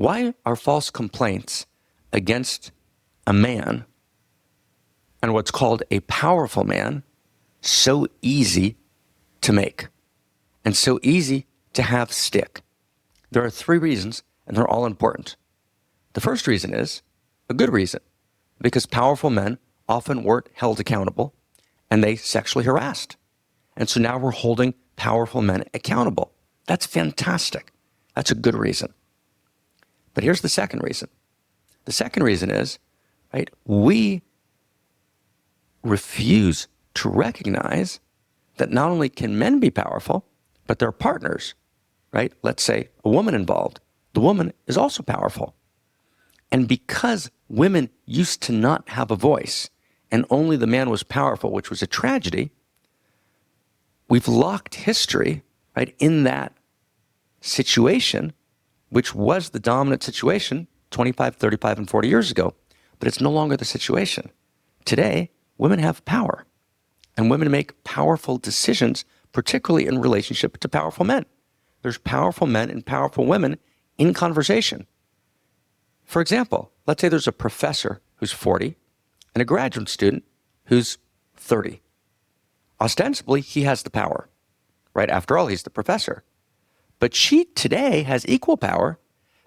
Why are false complaints against a man and what's called a powerful man so easy to make and so easy to have stick? There are 3 reasons, and they're all important. The first reason is a good reason, because powerful men often weren't held accountable and they sexually harassed. And so now we're holding powerful men accountable. That's fantastic. That's a good reason. But here's the second reason. The second reason is, right, we refuse to recognize that not only can men be powerful, but their partners, right? Let's say a woman involved. The woman is also powerful. And because women used to not have a voice and only the man was powerful, which was a tragedy, we've locked history, right, in that situation, which was the dominant situation 25, 35, and 40 years ago. But it's no longer the situation. Today, women have power, and women make powerful decisions, particularly in relationship to powerful men. There's powerful men and powerful women in conversation. For example, let's say there's a professor who's 40 and a graduate student who's 30. Ostensibly, he has the power, right? After all, he's the professor. But she today has equal power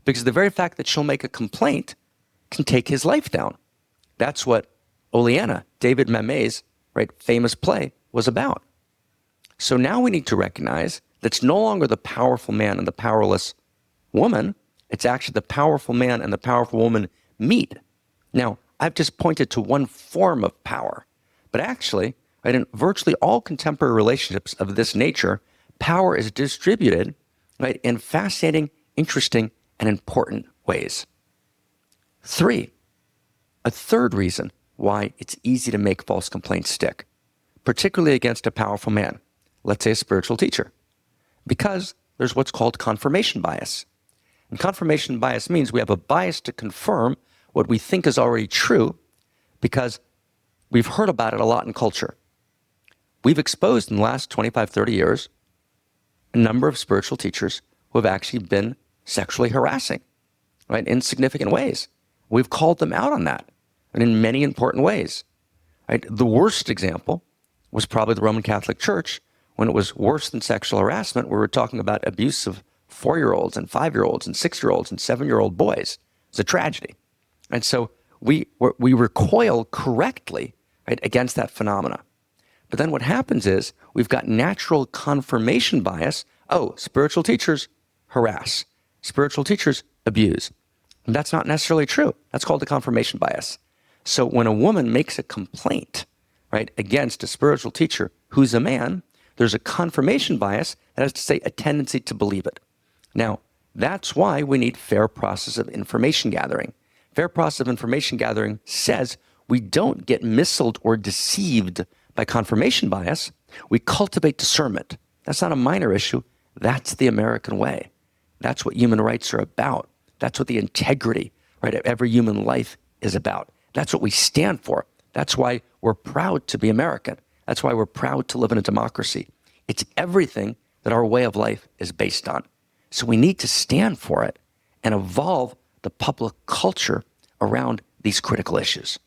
because the very fact that she'll make a complaint can take his life down. That's what Oleana, David Mamet's, right, famous play was about. So now we need to recognize that it's no longer the powerful man and the powerless woman. It's actually the powerful man and the powerful woman meet. Now, I've just pointed to one form of power, but actually, right, in virtually all contemporary relationships of this nature, power is distributed, right, in fascinating, interesting, and important ways. 3, a third reason why it's easy to make false complaints stick, particularly against a powerful man, let's say a spiritual teacher, because there's what's called confirmation bias. And confirmation bias means we have a bias to confirm what we think is already true because we've heard about it a lot in culture. We've exposed in the last 25, 30 years a number of spiritual teachers who have actually been sexually harassing, right, in significant ways. We've called them out on that, and in many important ways. Right? The worst example was probably the Roman Catholic Church. When it was worse than sexual harassment, we were talking about abuse of 4-year-olds and 5-year-olds and 6-year-olds and 7-year-old boys. It's a tragedy. And so we recoil correctly, right, against that phenomena. But then what happens is we've got natural confirmation bias. Oh, spiritual teachers harass. Spiritual teachers abuse. And that's not necessarily true. That's called the confirmation bias. So when a woman makes a complaint, right, against a spiritual teacher who's a man, there's a confirmation bias, that is to say, a tendency to believe it. Now, that's why we need fair process of information gathering. Fair process of information gathering says we don't get misled or deceived by confirmation bias. We cultivate discernment. That's not a minor issue. That's the American way. That's what human rights are about. That's what the integrity, right, of every human life is about. That's what we stand for. That's why we're proud to be American. That's why we're proud to live in a democracy. It's everything that our way of life is based on. So we need to stand for it and evolve the public culture around these critical issues.